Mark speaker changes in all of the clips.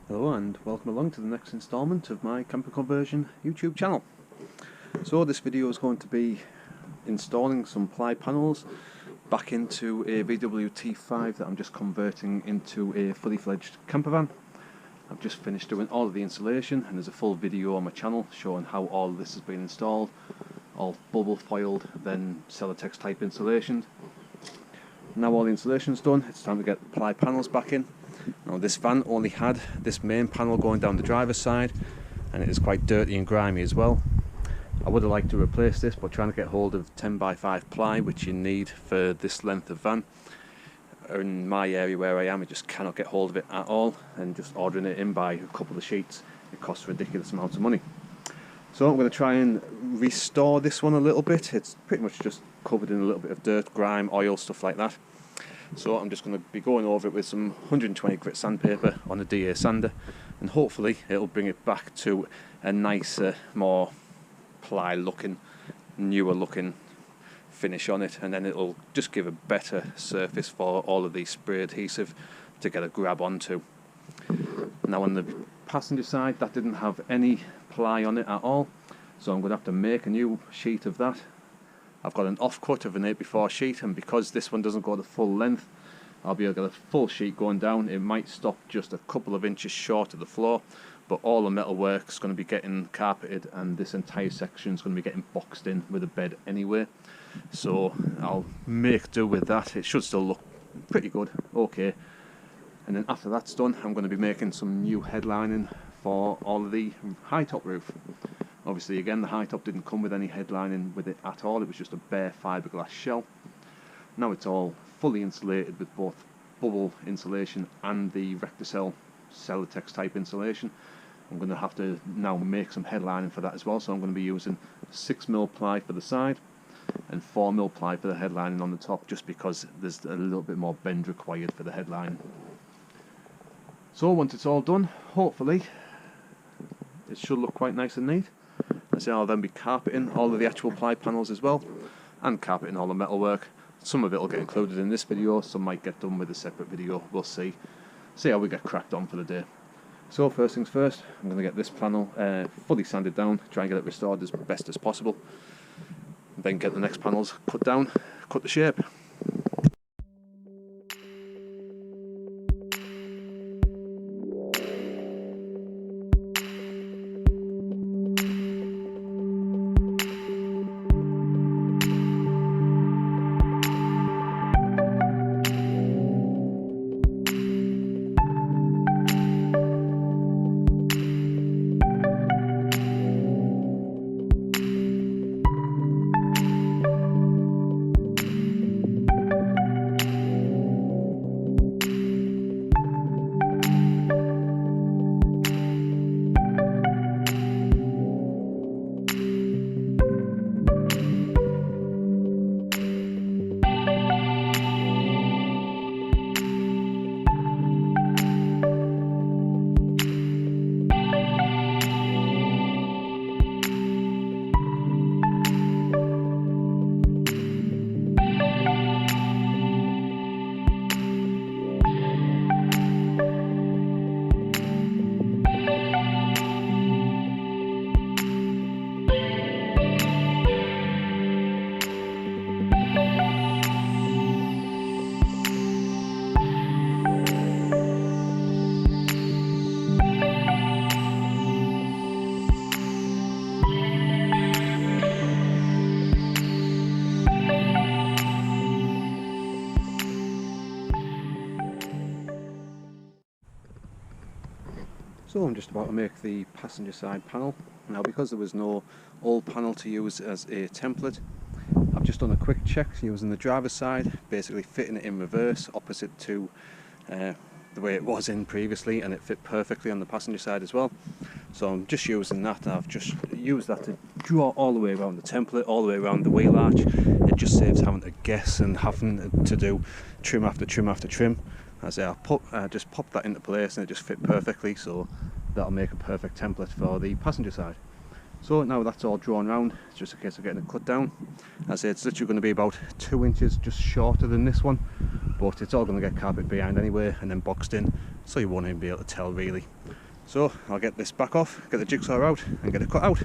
Speaker 1: Hello and welcome along to the next instalment of my camper conversion YouTube channel. So this video is going to be installing some ply panels back into a VW T5 that I'm just converting into a fully fledged campervan. I've just finished doing all of the installation and there's a full video on my channel showing how all of this has been installed, all bubble foiled, then Celotex type installation. Now all the installation's done, it's time to get the ply panels back in. Now this van only had this main panel going down the driver's side and it is quite dirty and grimy as well. I would have liked to replace this, but trying to get hold of 10x5 ply, which you need for this length of van, in my area where I am, I just cannot get hold of it at all, and just ordering it in by a couple of sheets, it costs ridiculous amounts of money. So I'm going to try and restore this one a little bit. It's pretty much just covered in a little bit of dirt, grime, oil, stuff like that. So I'm just going to be going over it with some 120 grit sandpaper on a DA sander, and hopefully it'll bring it back to a nicer, more ply looking, newer looking finish on it, and then it'll just give a better surface for all of the spray adhesive to get a grab onto. Now on the passenger side, that didn't have any ply on it at all, so I'm going to have to make a new sheet of that. I've got an offcut of an 8x4 sheet, and because this one doesn't go the full length, I'll be able to get a full sheet going down. It might stop just a couple of inches short of the floor, but all the metal work is going to be getting carpeted and this entire section is going to be getting boxed in with a bed anyway. So I'll make do with that. It should still look pretty good, okay. And then after that's done, I'm going to be making some new headlining for all of the high top roof. Obviously again, the high top didn't come with any headlining with it at all, it was just a bare fiberglass shell. Now it's all fully insulated with both bubble insulation and the Recticel Celotex type insulation. I'm going to have to now make some headlining for that as well, so I'm going to be using 6mm ply for the side and 4mm ply for the headlining on the top, just because there's a little bit more bend required for the headline. So once it's all done, hopefully it should look quite nice and neat. So I'll then be carpeting all of the actual ply panels as well, and carpeting all the metal work. Some of it will get included in this video, some might get done with a separate video, we'll see how we get cracked on for the day. So first things first, I'm going to get this panel fully sanded down, try and get it restored as best as possible, and then get the next panels cut down, cut the shape. So I'm just about to make the passenger side panel. Now because there was no old panel to use as a template, I've just done a quick check using the driver's side, basically fitting it in reverse opposite to the way it was in previously, and it fit perfectly on the passenger side as well. So I'm just using that, and I've just used that to draw all the way around the template, all the way around the wheel arch. It just saves having to guess and having to do trim after trim after trim. As I just popped that into place and it just fit perfectly, so that'll make a perfect template for the passenger side. So now that's all drawn round, it's just a case of getting it cut down. As I say, it's literally going to be about 2 inches just shorter than this one, but it's all going to get carpet behind anyway and then boxed in, so you won't even be able to tell really. So I'll get this back off, get the jigsaw out and get it cut out.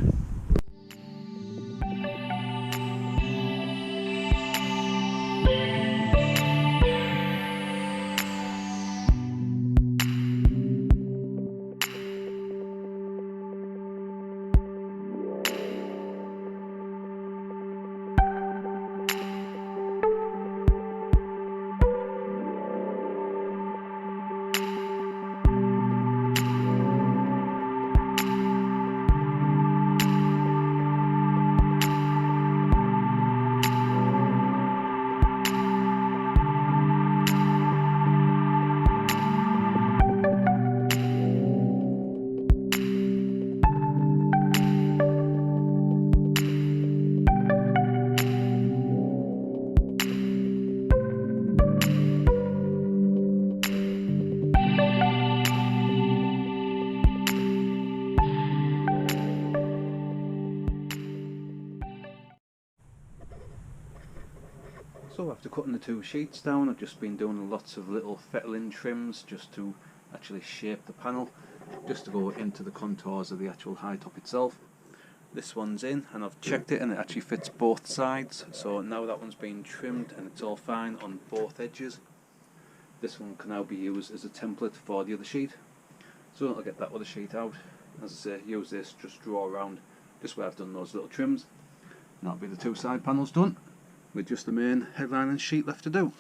Speaker 1: So after cutting the two sheets down, I've just been doing lots of little fettling trims just to actually shape the panel, just to go into the contours of the actual high top itself. This one's in and I've checked it and it actually fits both sides, so now that one's been trimmed and it's all fine on both edges. This one can now be used as a template for the other sheet. So I'll get that other sheet out, as I say, use this, just draw around just where I've done those little trims, and that'll be the two side panels done, with just the main headline and sheet left to do.